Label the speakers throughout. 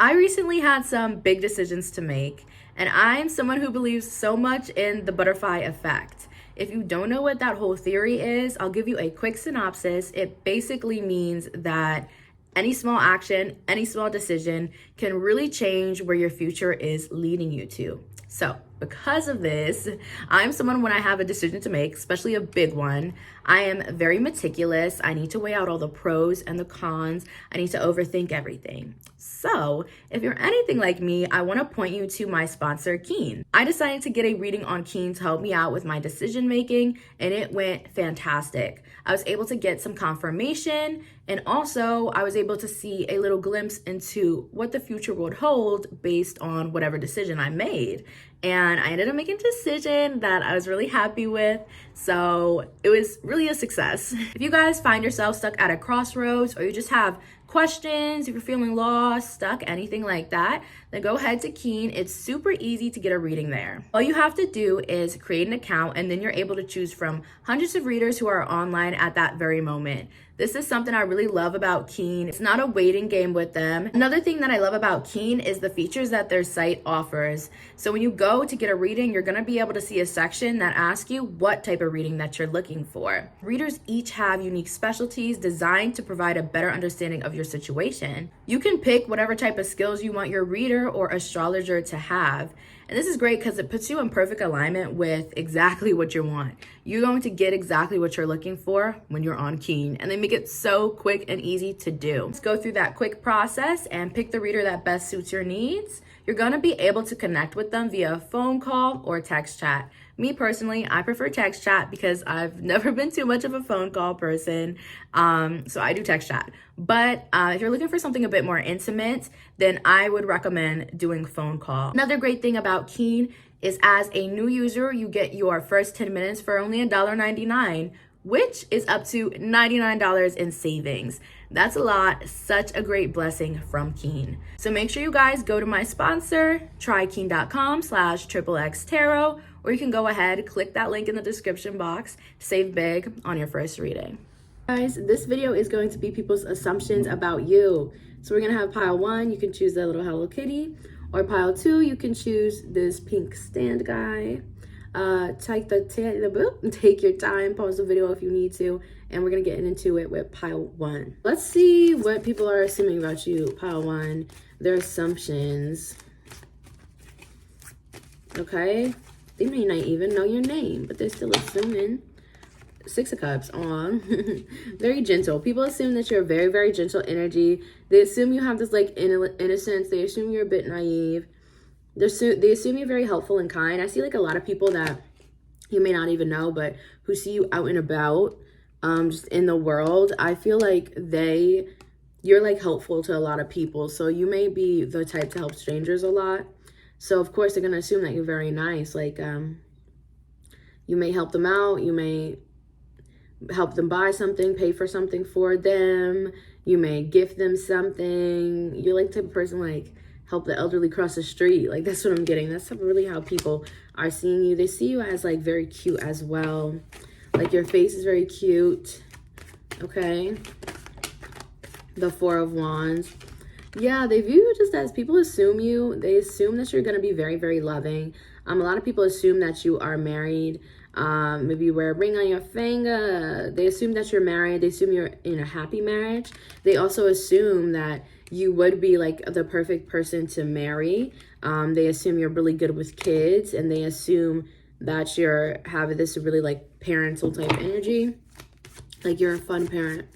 Speaker 1: I recently had some big decisions to make, and I'm someone who believes so much in the butterfly effect. If you don't know what that whole theory is, I'll give you a quick synopsis. It basically means that any small action, any small decision can really change where your future is leading you to. So, because of this, I'm someone when I have a decision to make, especially a big one, I am very meticulous. I need to weigh out all the pros and the cons. I need to overthink everything. So, if you're anything like me, I want to point you to my sponsor, Keen. I decided to get a reading on Keen to help me out with my decision making, and it went fantastic. I was able to get some confirmation, and also I was able to see a little glimpse into what the future would hold based on whatever decision I made. And I ended up making a decision that I was really happy with. So it was really a success. If you guys find yourself stuck at a crossroads, or you just have questions, if you're feeling lost, stuck, anything like that, then go ahead to Keen. It's super easy to get a reading there. All you have to do is create an account, and then you're able to choose from hundreds of readers who are online at that very moment. This is something I really love about Keen. It's not a waiting game with them. Another thing that I love about Keen is the features that their site offers. So when you go to get a reading, you're gonna be able to see a section that asks you what type of reading that you're looking for. Readers each have unique specialties designed to provide a better understanding of your situation. You can pick whatever type of skills you want your reader or astrologer to have. And this is great because it puts you in perfect alignment with exactly what you want. You're going to get exactly what you're looking for when you're on Keen, and they make it so quick and easy to do. Let's go through that quick process and pick the reader that best suits your needs. You're going to be able to connect with them via phone call or text chat. Me personally, I prefer text chat because I've never been too much of a phone call person. So I do text chat. But if you're looking for something a bit more intimate, then I would recommend doing phone call. Another great thing about Keen is as a new user, you get your first 10 minutes for only $1.99, which is up to $99 in savings. That's a lot, such a great blessing from Keen. So make sure you guys go to my sponsor, trykeen.com/XXX or you can go ahead, click that link in the description box to save big on your first reading. Guys, this video is going to be people's assumptions about you. So we're gonna have pile 1, you can choose the little Hello Kitty, or pile 2, you can choose this pink stand guy. Take your time, pause the video if you need to, and we're gonna get into it with pile 1. Let's see what people are assuming about you, pile 1, their assumptions. Okay, they may not even know your name, but they're still assuming. 6 of Cups, very gentle. People assume that you're very, very gentle energy. They assume you have this like innocence. They assume you're a bit naive. They assume you're very helpful and kind. I see like a lot of people that you may not even know, but who see you out and about, just in the world. I feel like you're like helpful to a lot of people. So you may be the type to help strangers a lot. So of course they're gonna assume that you're very nice. Like you may help them out. You may help them buy something, pay for something for them. You may gift them something. You're like the type of person like help the elderly cross the street. Like that's what I'm getting. That's really how people are seeing you. They see you as like very cute as well. Like your face is very cute. Okay. The 4 of Wands. Yeah, they view you just as people assume you. They assume that you're going to be very, very loving. A lot of people assume that you are married. Maybe you wear a ring on your finger. They assume that you're married. They assume you're in a happy marriage. They also assume that you would be like the perfect person to marry. They assume you're really good with kids, and they assume that you're having this really like parental type energy. Like you're a fun parent.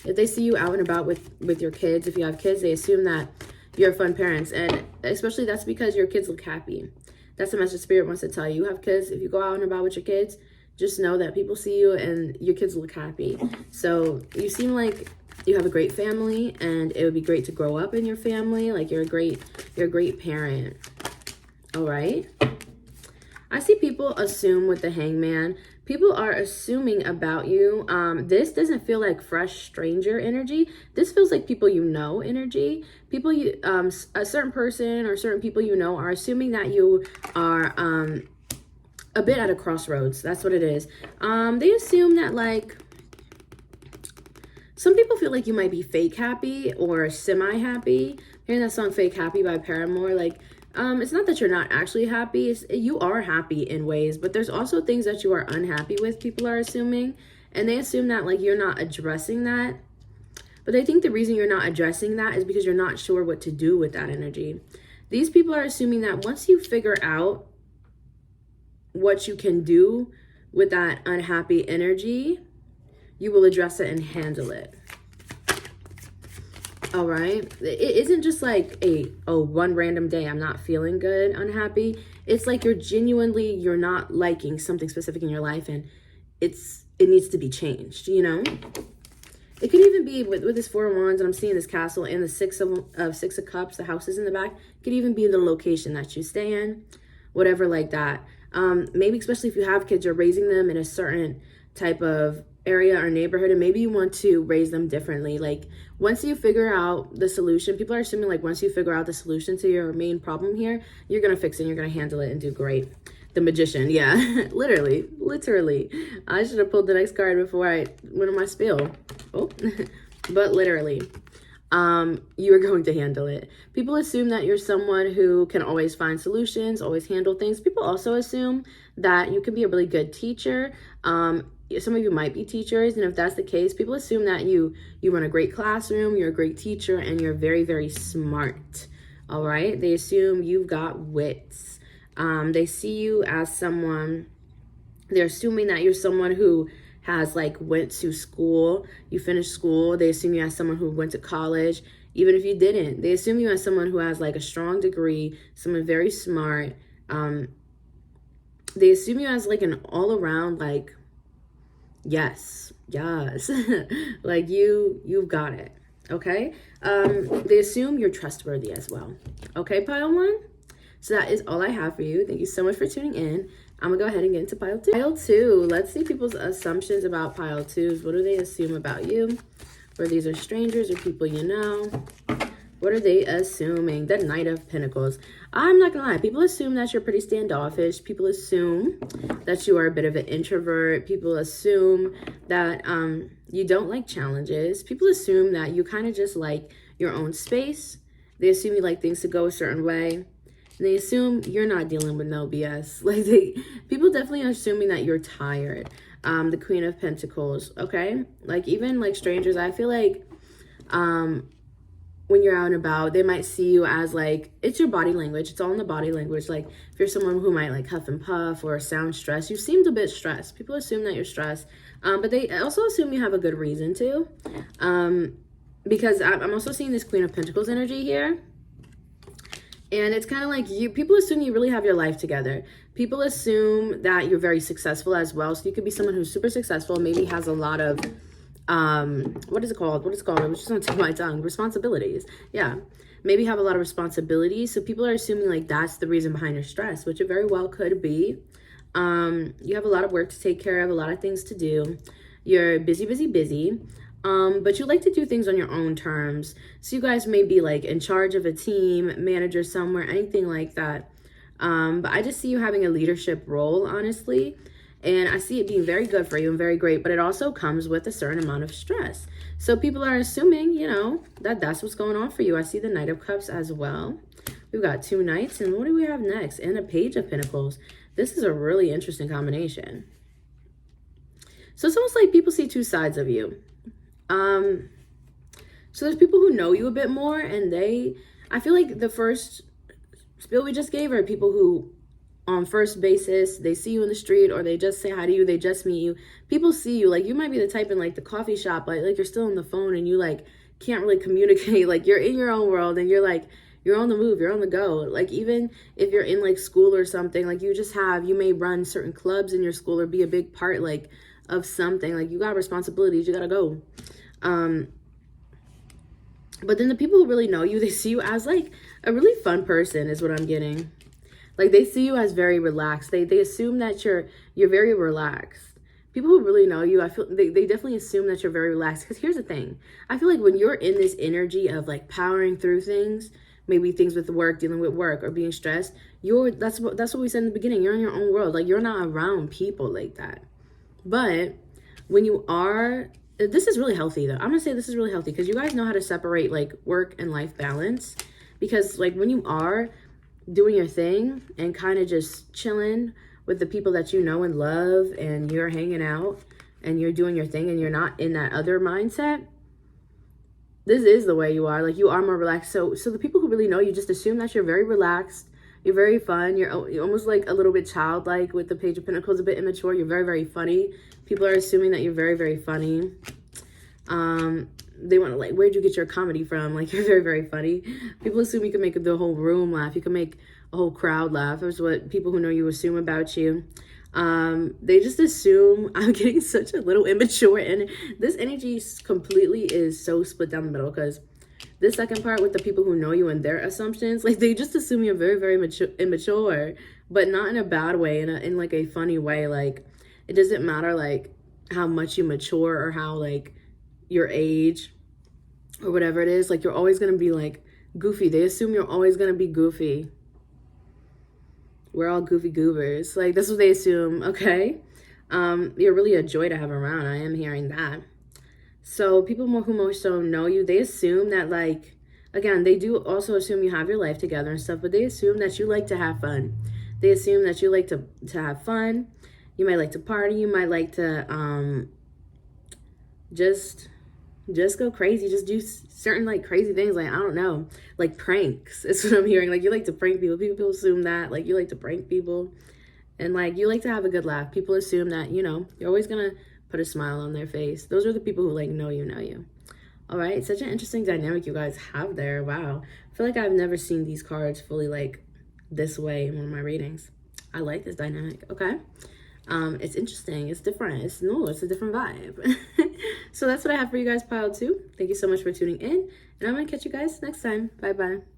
Speaker 1: If they see you out and about with your kids, if you have kids, they assume that you're fun parents. And especially that's because your kids look happy. That's the message Spirit wants to tell you. You have kids, if you go out and about with your kids, just know that people see you and your kids look happy. So you seem like you have a great family, and it would be great to grow up in your family. Like you're a great parent. All right. I see people assume with the Hangman. People are assuming about you. This doesn't feel like fresh stranger energy. This feels like people you know energy. People a certain person or certain people you know are assuming that you are a bit at a crossroads. That's what it is. They assume that like Some people feel like you might be fake happy or semi-happy. Hearing that song Fake Happy by Paramore, like, it's not that you're not actually happy. You are happy in ways, but there's also things that you are unhappy with, people are assuming. And they assume that, like, you're not addressing that. But they think the reason you're not addressing that is because you're not sure what to do with that energy. These people are assuming that once you figure out what you can do with that unhappy energy, you will address it and handle it. All right. It isn't just like one random day I'm not feeling good, unhappy. It's like you're not liking something specific in your life, and it needs to be changed, you know? It could even be with this Four of Wands, and I'm seeing this castle and the Six of Cups, the houses in the back. It could even be the location that you stay in, whatever like that. Maybe especially if you have kids, you're raising them in a certain type of area or neighborhood, and maybe you want to raise them differently. Like, once you figure out the solution, people are assuming like once you figure out the solution to your main problem here, you're gonna fix it, you're gonna handle it and do great. The Magician, yeah. literally I should have pulled the next card before I went on my spiel. But literally, you are going to handle it. People assume that you're someone who can always find solutions, always handle things. People also assume that you can be a really good teacher. Some of you might be teachers, and if that's the case, people assume that you run a great classroom, you're a great teacher, and you're very, very smart. All right? They assume you've got wits. They see you as someone, they're assuming that you're someone who has like went to school, you finished school. They assume you as someone who went to college, even if you didn't. They assume you as someone who has like a strong degree, someone very smart. They assume you as like an all-around, like, yes, like you've got it. Okay. They assume you're trustworthy as well. Okay, pile one. So that is all I have for you. Thank you so much for tuning in. I'm gonna go ahead and get into pile two. Pile two, let's see people's assumptions about pile twos. What do they assume about you? Whether these are strangers or people you know. What are they assuming? The Knight of Pentacles. I'm not gonna lie, people assume that you're pretty standoffish. People assume that you are a bit of an introvert. People assume that you don't like challenges. People assume that you kind of just like your own space. They assume you like things to go a certain way. And they assume you're not dealing with no BS. Like, people definitely are assuming that you're tired. The Queen of Pentacles, okay? Like, even like strangers, I feel like when you're out and about, they might see you as like, it's your body language. It's all in the body language. Like, if you're someone who might like huff and puff or sound stressed, you seemed a bit stressed. People assume that you're stressed. But they also assume you have a good reason to. Because I'm also seeing this Queen of Pentacles energy here. And it's kind of like people assume you really have your life together. People assume that you're very successful as well. So you could be someone who's super successful, maybe has a lot of, what is it called? It was just on the tip of my tongue. Responsibilities. Yeah. Maybe have a lot of responsibilities. So people are assuming like that's the reason behind your stress, which it very well could be. You have a lot of work to take care of, a lot of things to do. You're busy. But you like to do things on your own terms. So you guys may be like in charge of a team, manager somewhere, anything like that. But I just see you having a leadership role, honestly. And I see it being very good for you and very great, but it also comes with a certain amount of stress. So people are assuming, you know, that's what's going on for you. I see the Knight of Cups as well. We've got two Knights, and what do we have next? And a Page of Pentacles. This is a really interesting combination. So it's almost like people see two sides of you. So there's people who know you a bit more, and I feel like the first spiel we just gave are people who on first basis, they see you in the street, or they just say hi to you, they just meet you. People see you, like you might be the type in like the coffee shop, like you're still on the phone and you like can't really communicate, like you're in your own world and you're on the move, you're on the go. Like even if you're in like school or something, like you may run certain clubs in your school or be a big part like of something, like you got responsibilities, you gotta go. But then the people who really know you, they see you as like a really fun person is what I'm getting. Like they see you as very relaxed. They assume that you're very relaxed. People who really know you, I feel they definitely assume that you're very relaxed. Because here's the thing. I feel like when you're in this energy of like powering through things, maybe things with work, dealing with work or being stressed, that's what we said in the beginning. You're in your own world. Like you're not around people like that. But when you are this is really healthy though. I'm gonna say this is really healthy because you guys know how to separate like work and life balance. Because like when you are doing your thing and kind of just chilling with the people that you know and love, and you're hanging out and you're doing your thing and you're not in that other mindset, this is the way you are. Like, you are more relaxed. So the people who really know you just assume that you're very relaxed, you're very fun, you're almost like a little bit childlike. With the Page of Pentacles, a bit immature, you're very, very funny. People are assuming that you're very, very funny. They want to like, where'd you get your comedy from? Like, you're very, very funny. People assume you can make the whole room laugh. You can make a whole crowd laugh. That's what people who know you assume about you. They just assume I'm getting such a little immature, and this energy completely is so split down the middle, because this second part with the people who know you and their assumptions, like, they just assume you're very, very immature, but not in a bad way, in like a funny way. Like, it doesn't matter like how much you mature or how like your age or whatever it is, like, you're always gonna be like goofy. They assume you're always gonna be goofy. We're all goofy goobers. Like, that's what they assume, okay? You're really a joy to have around. I am hearing that. So people who more so know you, they assume that, like, again, they do also assume you have your life together and stuff, but they assume that you like to have fun. They assume that you like to have fun. You might like to party. You might like to just go crazy. Just do certain like crazy things, like, I don't know, like pranks. It's what I'm hearing. Like, you like to prank people. People assume that, like, you like to prank people, and like, you like to have a good laugh. People assume that, you know, you're always gonna put a smile on their face. Those are the people who like know you. All right, such an interesting dynamic you guys have there. Wow, I feel like I've never seen these cards fully like this way in one of my readings. I like this dynamic. Okay. It's interesting. It's different. It's a different vibe. So that's what I have for you guys, pile 2. Thank you so much for tuning in, and I'm gonna catch you guys next time. Bye bye.